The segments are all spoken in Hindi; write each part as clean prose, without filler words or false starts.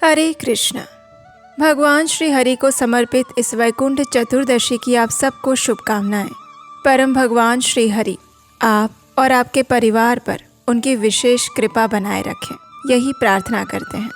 हरे कृष्णा। भगवान श्री हरि को समर्पित इस वैकुंठ चतुर्दशी की आप सबको शुभकामनाएं। परम भगवान श्री हरि आप और आपके परिवार पर उनकी विशेष कृपा बनाए रखें, यही प्रार्थना करते हैं।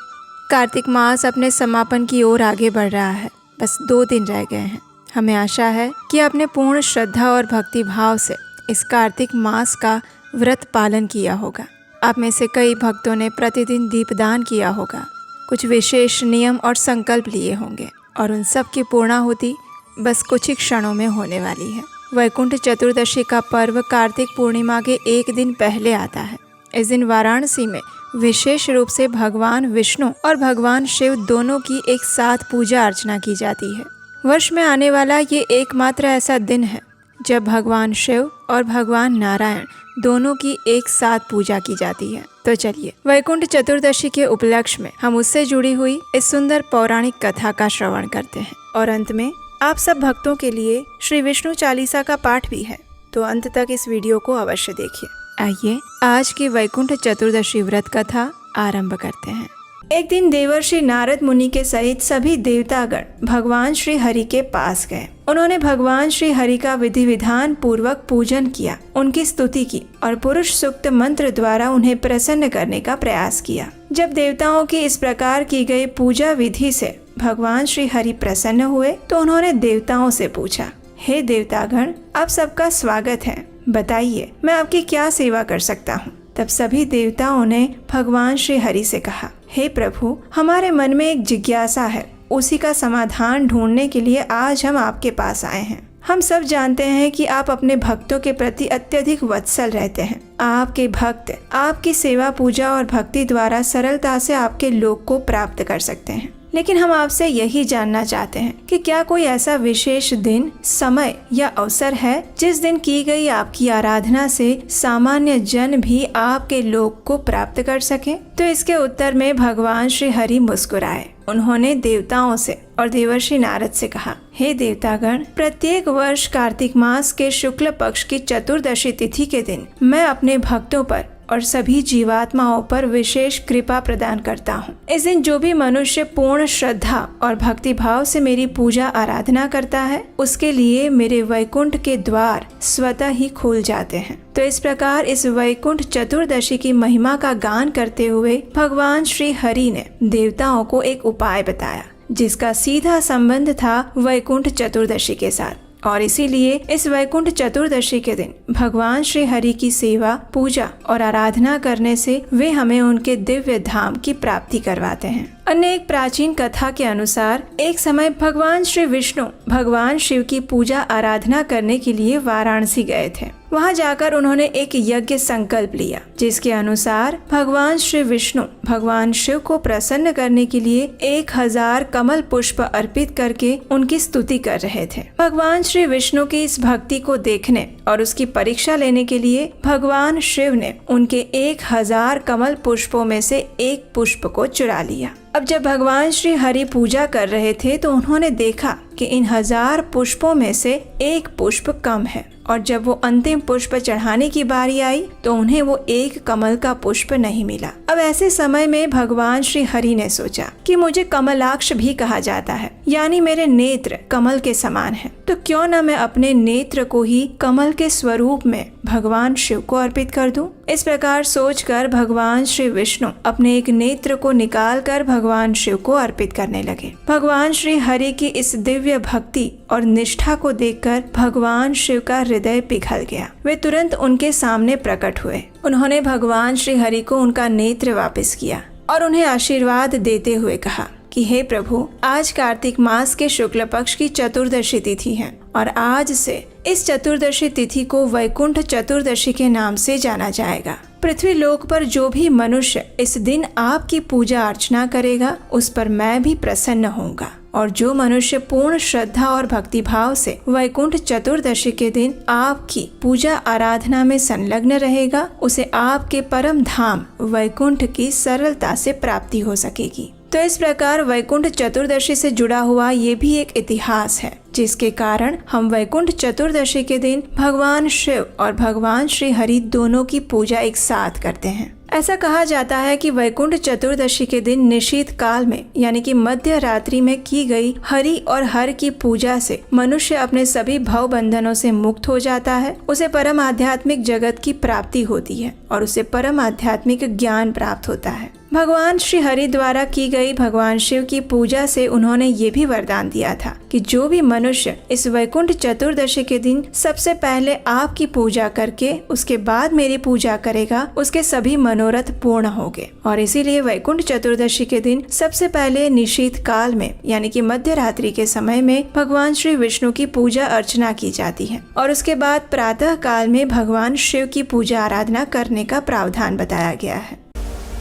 कार्तिक मास अपने समापन की ओर आगे बढ़ रहा है। बस 2 दिन रह गए हैं। हमें आशा है कि आपने पूर्ण श्रद्धा और भक्ति भाव से इस कार्तिक मास का व्रत पालन किया होगा। आप में से कई भक्तों ने प्रतिदिन दीपदान किया होगा, कुछ विशेष नियम और संकल्प लिए होंगे और उन सब की पूर्णाहुति बस कुछ ही क्षणों में होने वाली है। वैकुंठ चतुर्दशी का पर्व कार्तिक पूर्णिमा के 1 दिन पहले आता है। इस दिन वाराणसी में विशेष रूप से भगवान विष्णु और भगवान शिव दोनों की एक साथ पूजा अर्चना की जाती है। वर्ष में आने वाला ये एकमात्र ऐसा दिन है जब भगवान शिव और भगवान नारायण दोनों की एक साथ पूजा की जाती है। तो चलिए वैकुंठ चतुर्दशी के उपलक्ष्य में हम उससे जुड़ी हुई इस सुंदर पौराणिक कथा का श्रवण करते हैं और अंत में आप सब भक्तों के लिए श्री विष्णु चालीसा का पाठ भी है। तो अंत तक इस वीडियो को अवश्य देखिए। आइए आज की वैकुंठ चतुर्दशी व्रत कथा आरंभ करते हैं। एक दिन देवर्षि नारद मुनि के सहित सभी देवतागण भगवान श्री हरि के पास गए। उन्होंने भगवान श्री हरि का विधि विधान पूर्वक पूजन किया, उनकी स्तुति की और पुरुष सूक्त मंत्र द्वारा उन्हें प्रसन्न करने का प्रयास किया। जब देवताओं की इस प्रकार की गई पूजा विधि से भगवान श्री हरि प्रसन्न हुए तो उन्होंने देवताओं से पूछा, हे देवतागण, आप सबका स्वागत है। बताइए मैं आपकी क्या सेवा कर सकता हूँ। तब सभी देवताओं ने भगवान श्री हरि से कहा, हे प्रभु, हमारे मन में एक जिज्ञासा है, उसी का समाधान ढूंढने के लिए आज हम आपके पास आए हैं। हम सब जानते हैं कि आप अपने भक्तों के प्रति अत्यधिक वत्सल रहते हैं। आपके भक्त आपकी सेवा पूजा और भक्ति द्वारा सरलता से आपके लोक को प्राप्त कर सकते हैं। लेकिन हम आपसे यही जानना चाहते हैं कि क्या कोई ऐसा विशेष दिन, समय या अवसर है जिस दिन की गई आपकी आराधना से सामान्य जन भी आपके लोक को प्राप्त कर सके। तो इसके उत्तर में भगवान श्री हरि मुस्कुराए। उन्होंने देवताओं से और देवर्षि नारद से कहा, हे देवतागण, प्रत्येक वर्ष कार्तिक मास के शुक्ल पक्ष की चतुर्दशी तिथि के दिन मैं अपने भक्तों पर और सभी जीवात्माओं पर विशेष कृपा प्रदान करता हूँ। इस दिन जो भी मनुष्य पूर्ण श्रद्धा और भक्ति भाव से मेरी पूजा आराधना करता है, उसके लिए मेरे वैकुंठ के द्वार स्वतः ही खुल जाते हैं। तो इस प्रकार इस वैकुंठ चतुर्दशी की महिमा का गान करते हुए भगवान श्री हरि ने देवताओं को एक उपाय बताया, जिसका सीधा संबंध था वैकुंठ चतुर्दशी के साथ। और इसीलिए इस वैकुंठ चतुर्दशी के दिन भगवान श्री हरि की सेवा, पूजा और आराधना करने से वे हमें उनके दिव्य धाम की प्राप्ति करवाते हैं। अन्य एक प्राचीन कथा के अनुसार एक समय भगवान श्री विष्णु भगवान शिव की पूजा आराधना करने के लिए वाराणसी गए थे। वहां जाकर उन्होंने एक यज्ञ संकल्प लिया, जिसके अनुसार भगवान श्री विष्णु भगवान शिव को प्रसन्न करने के लिए 1000 कमल पुष्प अर्पित करके उनकी स्तुति कर रहे थे। भगवान श्री विष्णु की इस भक्ति को देखने और उसकी परीक्षा लेने के लिए भगवान शिव ने उनके 1000 कमल पुष्पों में से एक पुष्प को चुरा लिया। अब जब भगवान श्री हरि पूजा कर रहे थे तो उन्होंने देखा कि इन 1000 पुष्पों में से एक पुष्प कम है और जब वो अंतिम पुष्प चढ़ाने की बारी आई तो उन्हें वो एक कमल का पुष्प नहीं मिला। अब ऐसे समय में भगवान श्री हरि ने सोचा कि मुझे कमलाक्ष भी कहा जाता है, यानी मेरे नेत्र कमल के समान हैं, तो क्यों न मैं अपने नेत्र को ही कमल के स्वरूप में भगवान शिव को अर्पित कर दूं। इस प्रकार सोचकर भगवान श्री विष्णु अपने एक नेत्र को निकालकर भगवान शिव को अर्पित करने लगे। भगवान श्री हरि की इस दिव्य भक्ति और निष्ठा को देखकर भगवान शिव का हृदय पिघल गया। वे तुरंत उनके सामने प्रकट हुए। उन्होंने भगवान श्री हरि को उनका नेत्र वापस किया और उन्हें आशीर्वाद देते हुए कहा कि हे प्रभु, आज कार्तिक मास के शुक्ल पक्ष की चतुर्दशी तिथि है और आज से इस चतुर्दशी तिथि को वैकुंठ चतुर्दशी के नाम से जाना जाएगा। पृथ्वी लोक पर जो भी मनुष्य इस दिन आपकी पूजा अर्चना करेगा, उस पर मैं भी प्रसन्न होऊंगा। और जो मनुष्य पूर्ण श्रद्धा और भक्ति भाव से वैकुंठ चतुर्दशी के दिन आपकी पूजा आराधना में संलग्न रहेगा, उसे आपके परम धाम वैकुंठ की सरलता से प्राप्ति हो सकेगी। तो इस प्रकार वैकुंठ चतुर्दशी से जुड़ा हुआ ये भी एक इतिहास है, जिसके कारण हम वैकुंठ चतुर्दशी के दिन भगवान शिव और भगवान श्री हरि दोनों की पूजा एक साथ करते हैं। ऐसा कहा जाता है कि वैकुंठ चतुर्दशी के दिन निशीथ काल में यानी कि मध्य रात्रि में की गई हरि और हर की पूजा से मनुष्य अपने सभी भव बंधनों से मुक्त हो जाता है, उसे परम आध्यात्मिक जगत की प्राप्ति होती है और उसे परम आध्यात्मिक ज्ञान प्राप्त होता है। भगवान श्री हरि द्वारा की गई भगवान शिव की पूजा से उन्होंने ये भी वरदान दिया था कि जो भी मनुष्य इस वैकुंठ चतुर्दशी के दिन सबसे पहले आपकी पूजा करके उसके बाद मेरी पूजा करेगा, उसके सभी मनोरथ पूर्ण होंगे। और इसीलिए वैकुंठ चतुर्दशी के दिन सबसे पहले निशीथ काल में यानी कि मध्य रात्रि के समय में भगवान श्री विष्णु की पूजा अर्चना की जाती है और उसके बाद प्रातः काल में भगवान शिव की पूजा आराधना करने का प्रावधान बताया गया है।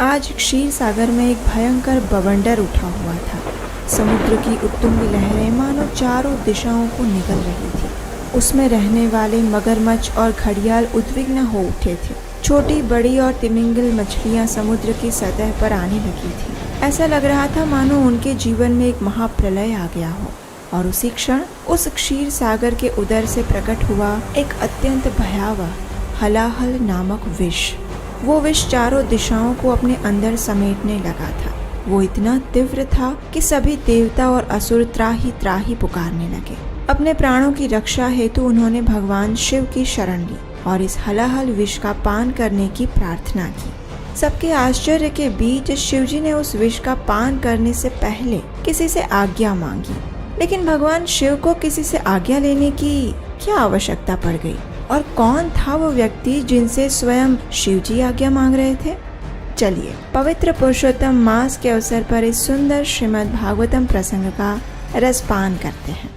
आज क्षीर सागर में एक भयंकर बवंडर उठा हुआ था। समुद्र की उत्तुंग लहरें मानो चारों दिशाओं को निगल रही थी। उसमें रहने वाले मगरमच्छ और घड़ियाल उद्विग्न हो उठे थे। छोटी बड़ी और तिमिंगल मछलियां समुद्र की सतह पर आने लगी थी। ऐसा लग रहा था मानो उनके जीवन में एक महाप्रलय आ गया हो। और उसी क्षण उस क्षीर सागर के उदर से प्रकट हुआ एक अत्यंत भयावह हलाहल नामक विष। वो विष चारों दिशाओं को अपने अंदर समेटने लगा था। वो इतना तीव्र था कि सभी देवता और असुर त्राही त्राही पुकारने लगे। अपने प्राणों की रक्षा हेतु उन्होंने भगवान शिव की शरण ली और इस हलाहल विष का पान करने की प्रार्थना की। सबके आश्चर्य के बीच शिवजी ने उस विष का पान करने से पहले किसी से आज्ञा मांगी, लेकिन भगवान शिव को किसी से आज्ञा लेने की क्या आवश्यकता पड़ गई? और कौन था वो व्यक्ति जिनसे स्वयं शिवजी आज्ञा मांग रहे थे? चलिए पवित्र पुरुषोत्तम मास के अवसर पर इस सुंदर श्रीमद् भागवतम प्रसंग का रसपान करते हैं।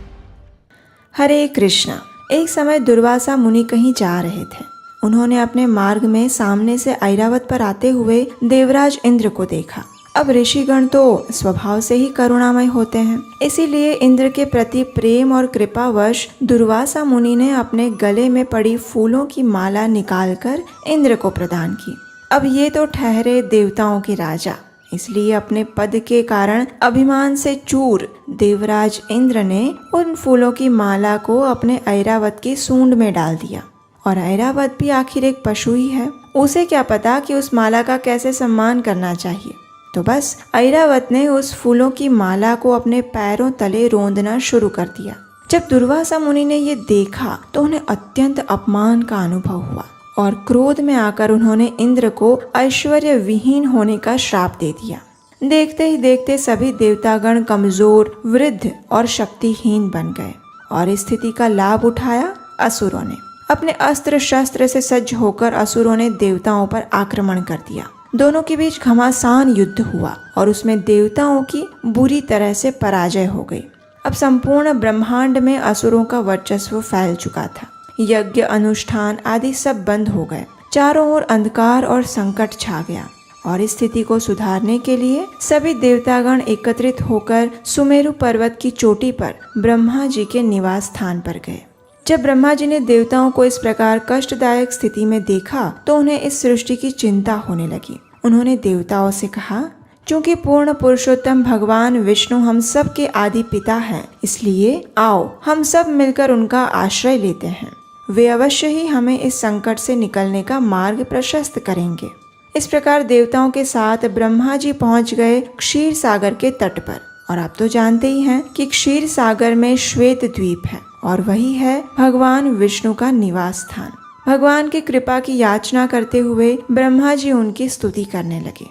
हरे कृष्णा। एक समय दुर्वासा मुनि कहीं जा रहे थे। उन्होंने अपने मार्ग में सामने से ऐरावत पर आते हुए देवराज इंद्र को देखा। अब ऋषिगण तो स्वभाव से ही करुणामय होते हैं, इसीलिए इंद्र के प्रति प्रेम और कृपावश दुर्वासा मुनि ने अपने गले में पड़ी फूलों की माला निकालकर इंद्र को प्रदान की। अब ये तो ठहरे देवताओं के राजा, इसलिए अपने पद के कारण अभिमान से चूर देवराज इंद्र ने उन फूलों की माला को अपने ऐरावत की सूंड में डाल दिया। और ऐरावत भी आखिर एक पशु ही है, उसे क्या पता कि उस माला का कैसे सम्मान करना चाहिए। तो बस ऐरावत ने उस फूलों की माला को अपने पैरों तले रोंदना शुरू कर दिया। जब दुर्वासा मुनि ने ये देखा तो उन्हें अत्यंत अपमान का अनुभव हुआ और क्रोध में आकर उन्होंने इंद्र को ऐश्वर्य विहीन होने का श्राप दे दिया। देखते ही देखते सभी देवतागण कमजोर, वृद्ध और शक्तिहीन बन गए और इस स्थिति का लाभ उठाया असुरों ने। अपने अस्त्र शस्त्र से सज्ज होकर असुरों ने देवताओं पर आक्रमण कर दिया। दोनों के बीच घमासान युद्ध हुआ और उसमें देवताओं की बुरी तरह से पराजय हो गई। अब संपूर्ण ब्रह्मांड में असुरों का वर्चस्व फैल चुका था। यज्ञ, अनुष्ठान आदि सब बंद हो गए। चारों ओर अंधकार और संकट छा गया और इस स्थिति को सुधारने के लिए सभी देवतागण एकत्रित होकर सुमेरु पर्वत की चोटी पर ब्रह्मा जी के निवास स्थान पर गए। जब ब्रह्मा जी ने देवताओं को इस प्रकार कष्टदायक स्थिति में देखा तो उन्हें इस सृष्टि की चिंता होने लगी। उन्होंने देवताओं से कहा, चूंकि पूर्ण पुरुषोत्तम भगवान विष्णु हम सब के आदि पिता हैं, इसलिए आओ हम सब मिलकर उनका आश्रय लेते हैं। वे अवश्य ही हमें इस संकट से निकलने का मार्ग प्रशस्त करेंगे। इस प्रकार देवताओं के साथ ब्रह्मा जी पहुंच गए क्षीर सागर के तट पर। और आप तो जानते ही हैं कि क्षीर सागर में श्वेत द्वीप है और वही है भगवान विष्णु का निवास स्थान। भगवान की कृपा की याचना करते हुए ब्रह्मा जी उनकी स्तुति करने लगे।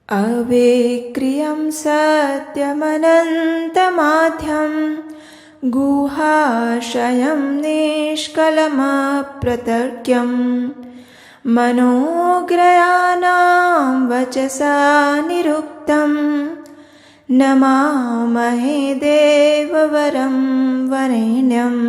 अवेक्रियं सत्यमनन्तमाध्यं गुहाशयं निष्कलमप्रतर्क्यं मनोग्रयाणां वचसा निरुक्तं नमामहे देववरं वरेण्यम्।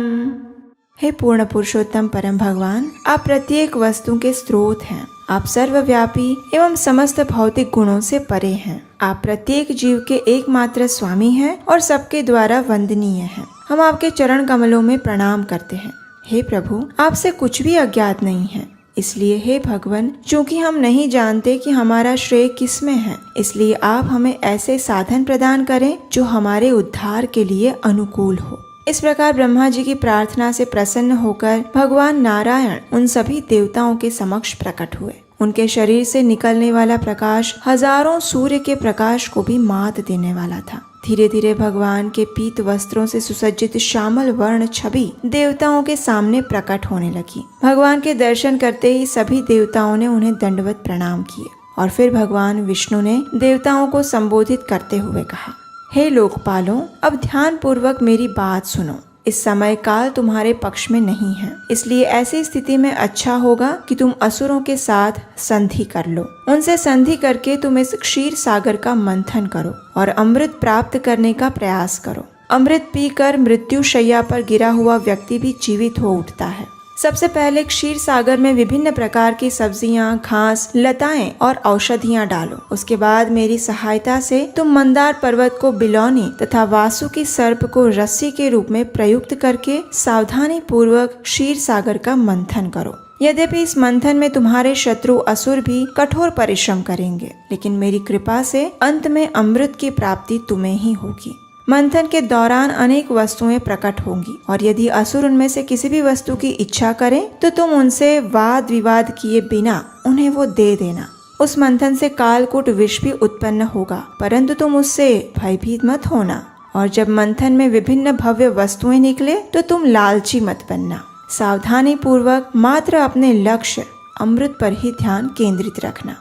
हे पूर्ण पुरुषोत्तम परम भगवान, आप प्रत्येक वस्तु के स्रोत हैं। आप सर्वव्यापी एवं समस्त भौतिक गुणों से परे हैं। आप प्रत्येक जीव के एकमात्र स्वामी हैं और सबके द्वारा वंदनीय हैं। हम आपके चरण कमलों में प्रणाम करते हैं। हे प्रभु, आपसे कुछ भी अज्ञात नहीं है, इसलिए हे भगवान, चूंकि हम नहीं जानते कि हमारा श्रेय किसमें है, इसलिए आप हमें ऐसे साधन प्रदान करें जो हमारे उद्धार के लिए अनुकूल हो। इस प्रकार ब्रह्मा जी की प्रार्थना से प्रसन्न होकर भगवान नारायण उन सभी देवताओं के समक्ष प्रकट हुए उनके शरीर से निकलने वाला प्रकाश हजारों सूर्य के प्रकाश को भी मात देने वाला था। धीरे धीरे भगवान के पीत वस्त्रों से सुसज्जित श्यामल वर्ण छवि देवताओं के सामने प्रकट होने लगी। भगवान के दर्शन करते ही सभी देवताओं ने उन्हें दंडवत प्रणाम किए और फिर भगवान विष्णु ने देवताओं को संबोधित करते हुए कहा, हे लोकपालों, अब ध्यान पूर्वक मेरी बात सुनो। इस समय काल तुम्हारे पक्ष में नहीं है, इसलिए ऐसी स्थिति में अच्छा होगा कि तुम असुरों के साथ संधि कर लो। उनसे संधि करके तुम इस क्षीर सागर का मंथन करो और अमृत प्राप्त करने का प्रयास करो। अमृत पीकर मृत्यु शैया पर गिरा हुआ व्यक्ति भी जीवित हो उठता है। सबसे पहले क्षीर सागर में विभिन्न प्रकार की सब्जियां, घास, लताएं और औषधियां डालो। उसके बाद मेरी सहायता से तुम मंदार पर्वत को बिलौनी तथा वासुकी सर्प को रस्सी के रूप में प्रयुक्त करके सावधानी पूर्वक क्षीर सागर का मंथन करो। यद्यपि इस मंथन में तुम्हारे शत्रु असुर भी कठोर परिश्रम करेंगे, लेकिन मेरी कृपा से अंत में अमृत की प्राप्ति तुम्हें ही होगी। मंथन के दौरान अनेक वस्तुएं प्रकट होंगी और यदि असुर उनमें से किसी भी वस्तु की इच्छा करें तो तुम उनसे वाद विवाद किए बिना उन्हें वो दे देना। उस मंथन से कालकूट विष भी उत्पन्न होगा, परंतु तुम उससे भयभीत मत होना। और जब मंथन में विभिन्न भव्य वस्तुएं निकले तो तुम लालची मत बनना। सावधानी पूर्वक मात्र अपने लक्ष्य अमृत पर ही ध्यान केंद्रित रखना।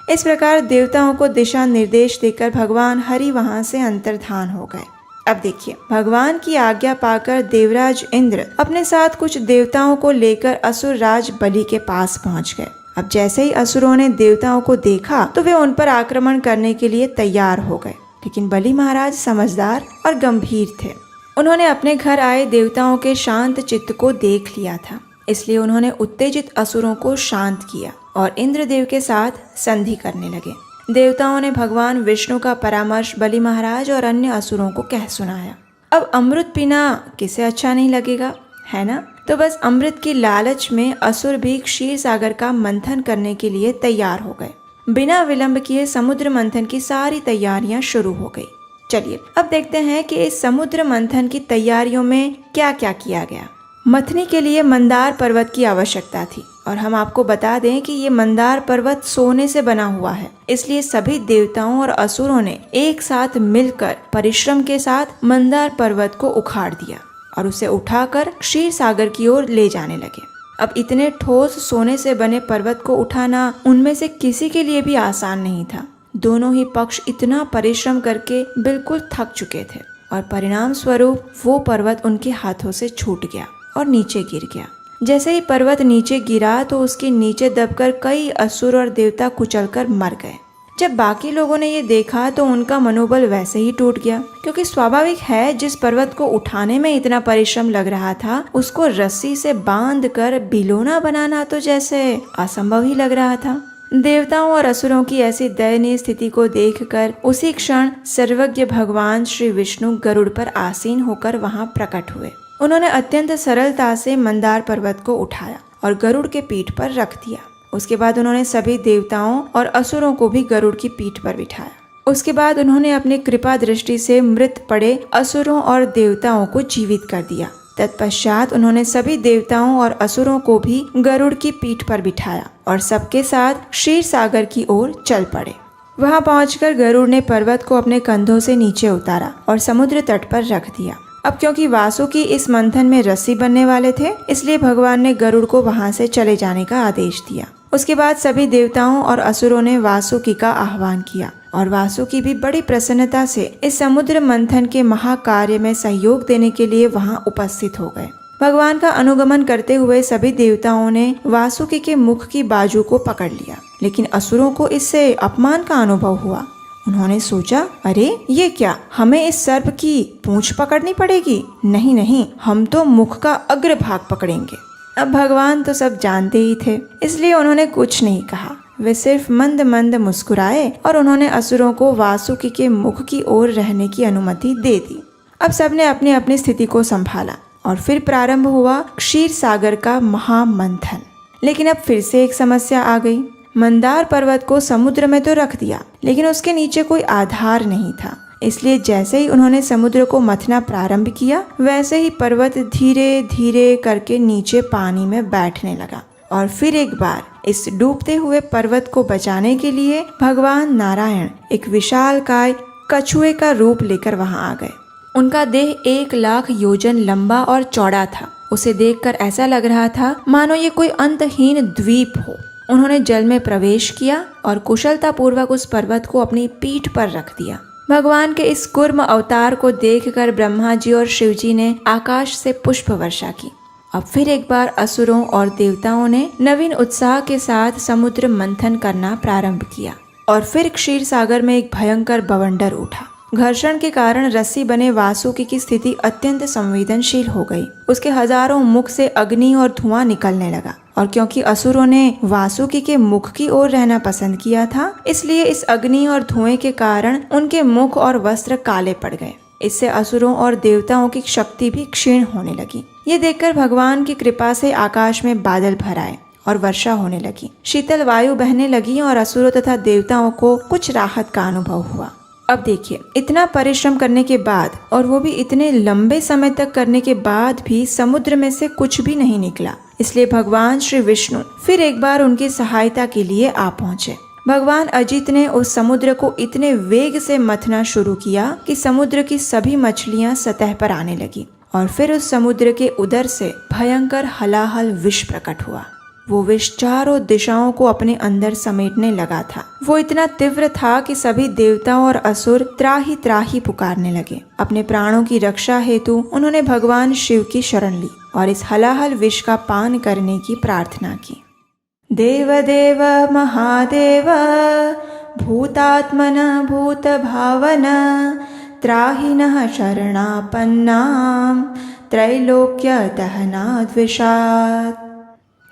इस प्रकार देवताओं को दिशा निर्देश देकर भगवान हरि वहां से अंतर्धान हो गए। अब देखिए, भगवान की आज्ञा पाकर देवराज इंद्र अपने साथ कुछ देवताओं को लेकर असुर राज बलि के पास पहुंच गए। अब जैसे ही असुरों ने देवताओं को देखा तो वे उन पर आक्रमण करने के लिए तैयार हो गए, लेकिन बलि महाराज समझदार और गंभीर थे। उन्होंने अपने घर आए देवताओं के शांत चित्त को देख लिया था, इसलिए उन्होंने उत्तेजित असुरों को शांत किया और इंद्रदेव के साथ संधि करने लगे। देवताओं ने भगवान विष्णु का परामर्श बलि महाराज और अन्य असुरों को कह सुनाया। अब अमृत पीना किसे अच्छा नहीं लगेगा, है ना? तो बस अमृत की लालच में असुर भी क्षीर सागर का मंथन करने के लिए तैयार हो गए। बिना विलंब किए समुद्र मंथन की सारी तैयारियां शुरू हो गई। चलिए अब देखते हैं कि इस समुद्र मंथन की तैयारियों में क्या क्या किया गया। मथनी के लिए मंदार पर्वत की आवश्यकता थी और हम आपको बता दें कि ये मंदार पर्वत सोने से बना हुआ है, इसलिए सभी देवताओं और असुरों ने एक साथ मिलकर परिश्रम के साथ मंदार पर्वत को उखाड़ दिया और उसे उठाकर क्षीर सागर की ओर ले जाने लगे। अब इतने ठोस सोने से बने पर्वत को उठाना उनमें से किसी के लिए भी आसान नहीं था। दोनों ही पक्ष इतना परिश्रम करके बिल्कुल थक चुके थे और परिणाम स्वरूप वो पर्वत उनके हाथों से छूट गया और नीचे गिर गया। जैसे ही पर्वत नीचे गिरा तो उसके नीचे दबकर कई असुर और देवता कुचलकर मर गए। जब बाकी लोगों ने ये देखा तो उनका मनोबल वैसे ही टूट गया, क्योंकि स्वाभाविक है जिस पर्वत को उठाने में इतना परिश्रम लग रहा था उसको रस्सी से बांधकर बिलोना बनाना तो जैसे असंभव ही लग रहा था। देवताओं और असुरों की ऐसी दयनीय स्थिति को देखकर उसी क्षण सर्वज्ञ भगवान श्री विष्णु गरुड़ पर आसीन होकर वहां प्रकट हुए। उन्होंने अत्यंत सरलता से मंदार पर्वत को उठाया और गरुड़ के पीठ पर रख दिया। उसके बाद उन्होंने सभी देवताओं और असुरों को भी गरुड़ की पीठ पर बिठाया। उसके बाद उन्होंने अपनी कृपा दृष्टि से मृत पड़े असुरों और देवताओं को जीवित कर दिया। तत्पश्चात उन्होंने सभी देवताओं और असुरों को भी गरुड़ की पीठ पर बिठाया और सबके साथ क्षीर सागर की ओर चल पड़े। वहां पहुंचकर गरुड़ ने पर्वत को अपने कंधों से नीचे उतारा और समुद्र तट पर रख दिया। अब क्योंकि वासुकी इस मंथन में रस्सी बनने वाले थे, इसलिए भगवान ने गरुड़ को वहां से चले जाने का आदेश दिया। उसके बाद सभी देवताओं और असुरों ने वासुकी का आह्वान किया और वासुकी भी बड़ी प्रसन्नता से इस समुद्र मंथन के महाकार्य में सहयोग देने के लिए वहां उपस्थित हो गए। भगवान का अनुगमन करते हुए सभी देवताओं ने वासुकी के मुख की बाजू को पकड़ लिया, लेकिन असुरों को इससे अपमान का अनुभव हुआ। उन्होंने सोचा, अरे ये क्या, हमें इस सर्प की पूंछ पकड़नी पड़ेगी? नहीं नहीं, हम तो मुख का अग्र भाग पकड़ेंगे। अब भगवान तो सब जानते ही थे, इसलिए उन्होंने कुछ नहीं कहा। वे सिर्फ मंद मंद मुस्कुराए और उन्होंने असुरों को वासुकी के मुख की ओर रहने की अनुमति दे दी। अब सबने अपनी अपनी स्थिति को संभाला और फिर प्रारंभ हुआ क्षीर सागर का महामंथन। लेकिन अब फिर से एक समस्या आ गई। मंदार पर्वत को समुद्र में तो रख दिया, लेकिन उसके नीचे कोई आधार नहीं था। इसलिए जैसे ही उन्होंने समुद्र को मथना प्रारंभ किया, वैसे ही पर्वत धीरे धीरे करके नीचे पानी में बैठने लगा और फिर एक बार इस डूबते हुए पर्वत को बचाने के लिए भगवान नारायण एक विशालकाय कछुए का रूप लेकर वहां आ गए। उनका देह 1,00,000 योजन लंबा और चौड़ा था। उसे देखकर ऐसा लग रहा था मानो ये कोई अंतहीन द्वीप हो। उन्होंने जल में प्रवेश किया और कुशलता पूर्वक उस पर्वत को अपनी पीठ पर रख दिया। भगवान के इस कूर्म अवतार को देखकर ब्रह्मा जी और शिव जी ने आकाश से पुष्प वर्षा की। अब फिर एक बार असुरों और देवताओं ने नवीन उत्साह के साथ समुद्र मंथन करना प्रारंभ किया और फिर क्षीर सागर में एक भयंकर बवंडर उठा। घर्षण के कारण रस्सी बने वासुकी की स्थिति अत्यंत संवेदनशील हो गई। उसके हजारों मुख से अग्नि और धुआं निकलने लगा और क्योंकि असुरों ने वासुकी के मुख की ओर रहना पसंद किया था, इसलिए इस अग्नि और धुएं के कारण उनके मुख और वस्त्र काले पड़ गए। इससे असुरों और देवताओं की शक्ति भी क्षीण होने लगी। ये देखकर भगवान की कृपा से आकाश में बादल भर आए और वर्षा होने लगी। शीतल वायु बहने लगी और असुरों तथा देवताओं को कुछ राहत का अनुभव हुआ। अब देखिए, इतना परिश्रम करने के बाद और वो भी इतने लंबे समय तक करने के बाद भी समुद्र में से कुछ भी नहीं निकला। इसलिए भगवान श्री विष्णु फिर एक बार उनकी सहायता के लिए आ पहुँचे। भगवान अजित ने उस समुद्र को इतने वेग से मथना शुरू किया कि समुद्र की सभी मछलियां सतह पर आने लगी और फिर उस समुद्र के उदर से भयंकर हलाहल विष प्रकट हुआ। वो विष चारों दिशाओं को अपने अंदर समेटने लगा था। वो इतना तीव्र था कि सभी देवताओं और असुर त्राही त्राही पुकारने लगे। अपने प्राणों की रक्षा हेतु उन्होंने भगवान शिव की शरण ली और इस हलाहल विष का पान करने की प्रार्थना की। देवदेव महादेव भूतात्मन भूत भावन त्राहिनः शरणापन्नाम त्रैलोक्य दहनाद्विषात्।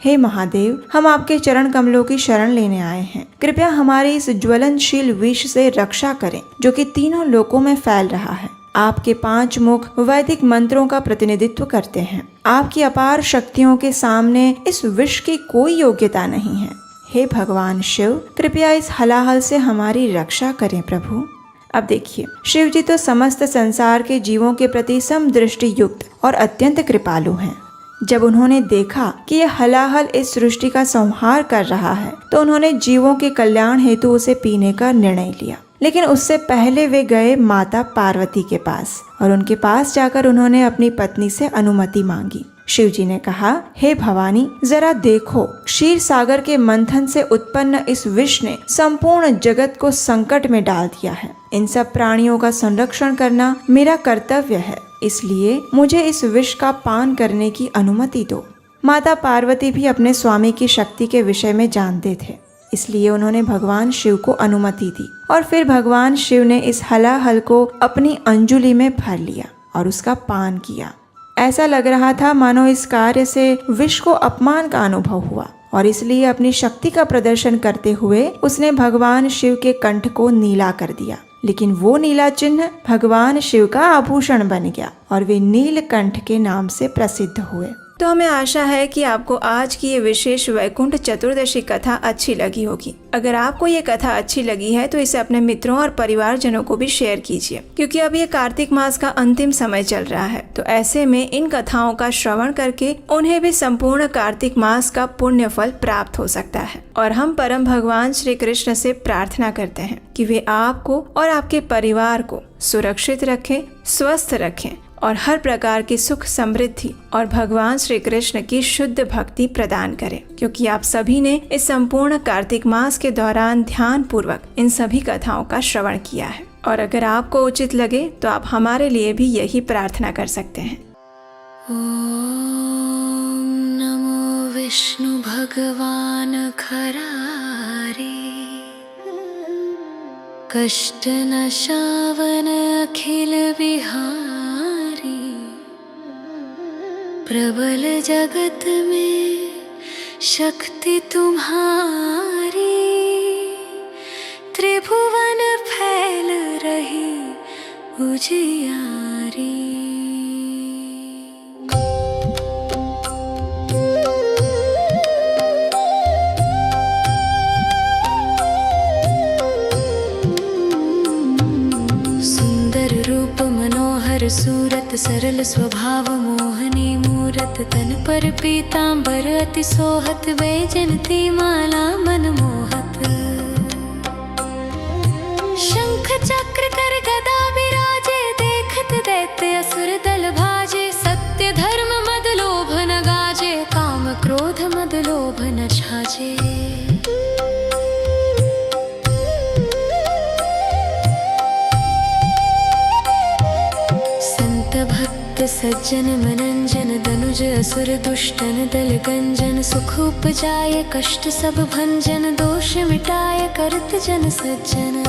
हे महादेव, हम आपके चरण कमलों की शरण लेने आए हैं। कृपया हमारी इस ज्वलनशील विष से रक्षा करें जो कि तीनों लोकों में फैल रहा है। आपके 5 मुख वैदिक मंत्रों का प्रतिनिधित्व करते हैं। आपकी अपार शक्तियों के सामने इस विष की कोई योग्यता नहीं है। हे भगवान शिव, कृपया इस हलाहल से हमारी रक्षा करें प्रभु। अब देखिए, शिव जी तो समस्त संसार के जीवों के प्रति समदृष्टि युक्त और अत्यंत कृपालु हैं। जब उन्होंने देखा कि यह हलाहल इस सृष्टि का संहार कर रहा है, तो उन्होंने जीवों के कल्याण हेतु उसे पीने का निर्णय लिया। लेकिन उससे पहले वे गए माता पार्वती के पास और उनके पास जाकर उन्होंने अपनी पत्नी से अनुमति मांगी। शिव जी ने कहा, हे भवानी, जरा देखो, क्षीर सागर के मंथन से उत्पन्न इस विष ने संपूर्ण जगत को संकट में डाल दिया है। इन सब प्राणियों का संरक्षण करना मेरा कर्तव्य है, इसलिए मुझे इस विष का पान करने की अनुमति दो। माता पार्वती भी अपने स्वामी की शक्ति के विषय में जानते थे, इसलिए उन्होंने भगवान शिव को अनुमति दी और फिर भगवान शिव ने इस हलाहल को अपनी अंजुलि में भर लिया और उसका पान किया। ऐसा लग रहा था मानो इस कार्य से विष को अपमान का अनुभव हुआ और इसलिए अपनी शक्ति का प्रदर्शन करते हुए उसने भगवान शिव के कंठ को नीला कर दिया। लेकिन वो नीला चिन्ह भगवान शिव का आभूषण बन गया और वे नीलकंठ के नाम से प्रसिद्ध हुए। तो हमें आशा है कि आपको आज की ये विशेष वैकुंठ चतुर्दशी कथा अच्छी लगी होगी। अगर आपको ये कथा अच्छी लगी है तो इसे अपने मित्रों और परिवारजनों को भी शेयर कीजिए, क्योंकि अब ये कार्तिक मास का अंतिम समय चल रहा है। तो ऐसे में इन कथाओं का श्रवण करके उन्हें भी संपूर्ण कार्तिक मास का पुण्य फल प्राप्त हो सकता है। और हम परम भगवान श्री कृष्ण से प्रार्थना करते हैं कि वे आपको और आपके परिवार को सुरक्षित रखें, स्वस्थ रखें और हर प्रकार की सुख समृद्धि और भगवान श्री कृष्ण की शुद्ध भक्ति प्रदान करें, क्योंकि आप सभी ने इस संपूर्ण कार्तिक मास के दौरान ध्यान पूर्वक इन सभी कथाओं का श्रवण किया है। और अगर आपको उचित लगे तो आप हमारे लिए भी यही प्रार्थना कर सकते हैं। ओम नमो विष्णु भगवान खरारे, कष्ट नशावन अखिल बिहारी, प्रबल जगत में शक्ति तुम्हारी, त्रिभुवन फैल रही उजियारी। सुंदर रूप मनोहर सूरत, सरल स्वभाव मोहनी मूरत, मूरत तन पर पीतांबर अति सोहत वैजयंती माला मन मोहत शंख चक्र कर गदा विराजे देखत दैत्य असुर दल भाजे सत्य धर्म मद लोभ न गाजे काम क्रोध मद लोभ न छाजे भक्त सज्जन मनंजन दनुज असुर दुष्टन दल गंजन सुख उपजाय कष्ट सब भंजन दोष मिटाय करत जन सज्जन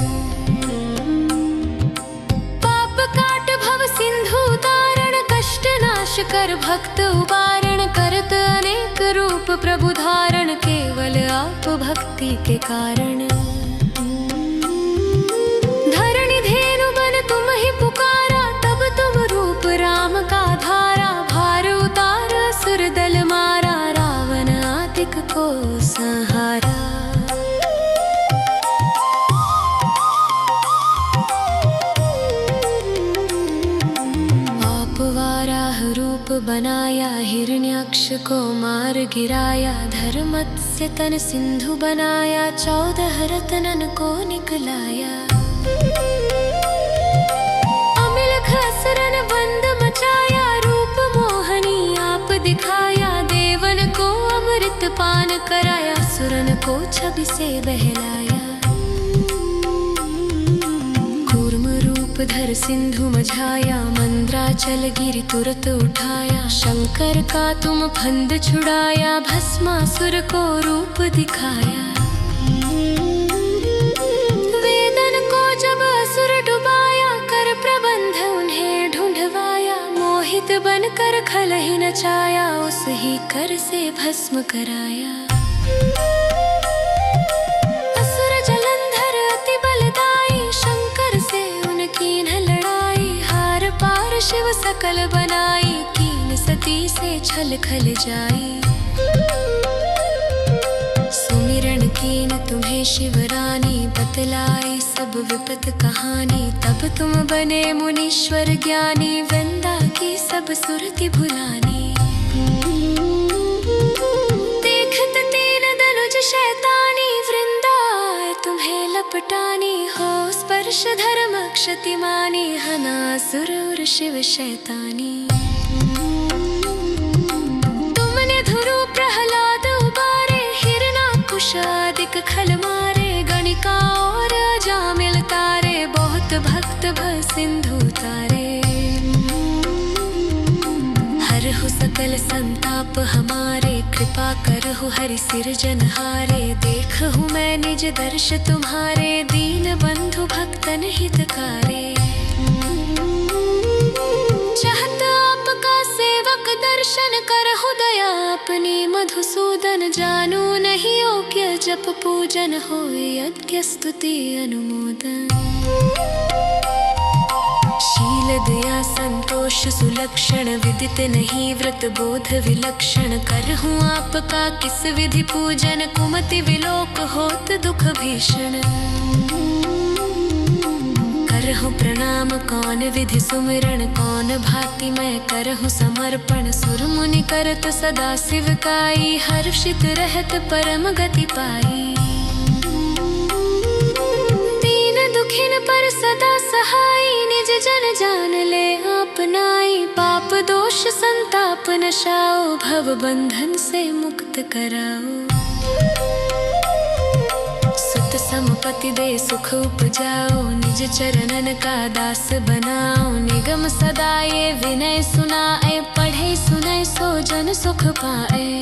पाप काट भव सिंधु तारण कष्ट नाश कर भक्त उबारण करत अनेक रूप प्रभु धारण केवल आप भक्ति के कारण धरणि धेनु बन तुम ही पुकारा तब तुम रूप राम का धारा भार उतार असुर दल मारा रावण आदिक को संहारा आप वाराह रूप बनाया हिरण्याक्ष को मार गिराया धर्मत्स्य तन सिंधु बनाया 14 रत्नन को निकलाया असुरन बंद मचाया रूप मोहनी आप दिखाया देवन को अमृत पान कराया सुरन को छवि से बहलाया कूर्म रूप धर सिंधु मझाया मंद्राचल गिरि तुरत उठाया शंकर का तुम फंद छुड़ाया भस्मासुर को रूप दिखाया वेदन को जब असुर डुबाया कर प्रबंध उन्हें ढूंढवाया मोहित बनकर खल ही नचाया उस ही कर से भस्म कराया असुर जलंधर अति बलदाई शंकर से उनकी न लड़ाई हार पार शिव सकल बनाई कीन सती से छल खल जाई सुमिरन कीन तुम्हें शिवरानी बतलाई सब विपत कहानी तब तुम बने मुनीश्वर ज्ञानी वृंदा की सब सुरति भुलानी देखत तीन दनुज शैतानी वृंदा तुम्हें लपटानी हो स्पर्श धर्म क्षति मानी हना सुर और शिव शैतानी तुमने धुरु प्रहलाद उबारे हिरणाकुशादिक खल मारे गणिका और अजामिल तारे बहुत भक्त भव सिंधु तारे हरहु सकल संताप हमारे कृपा करहु हरि सिरजनहारे देखहु मैं निज दर्श तुम्हारे दीन बंधु भक्तन हितकारे चाहत आपका सेवक दर्शन करहु दया अपनी मधुसूदन जानू नहीं योग्य जप पूजन होए यज्ञ स्तुति अनुमोदन शील दया संतोष सुलक्षण विदित नहीं व्रत बोध विलक्षण करहूँ आपका किस विधि पूजन कुमति विलोक होत दुख भीषण करहूँ प्रणाम कौन विधि सुमिरन कौन भांति मैं करहूँ समर्पण सुर मुनि करत सदा शिवकाई हर्षित रहत परम गति पाई दीन दुखिन पर सदा सहाई निज जन जान ले आपनाई पाप दोष संताप नशाओ भव बंधन से मुक्त कराओ सुत संपत्ति दे सुख उपजाओ निज चरणन का दास बनाओ निगम सदा ये विनय सुनाए पढ़े सुने सो जन सुख पाए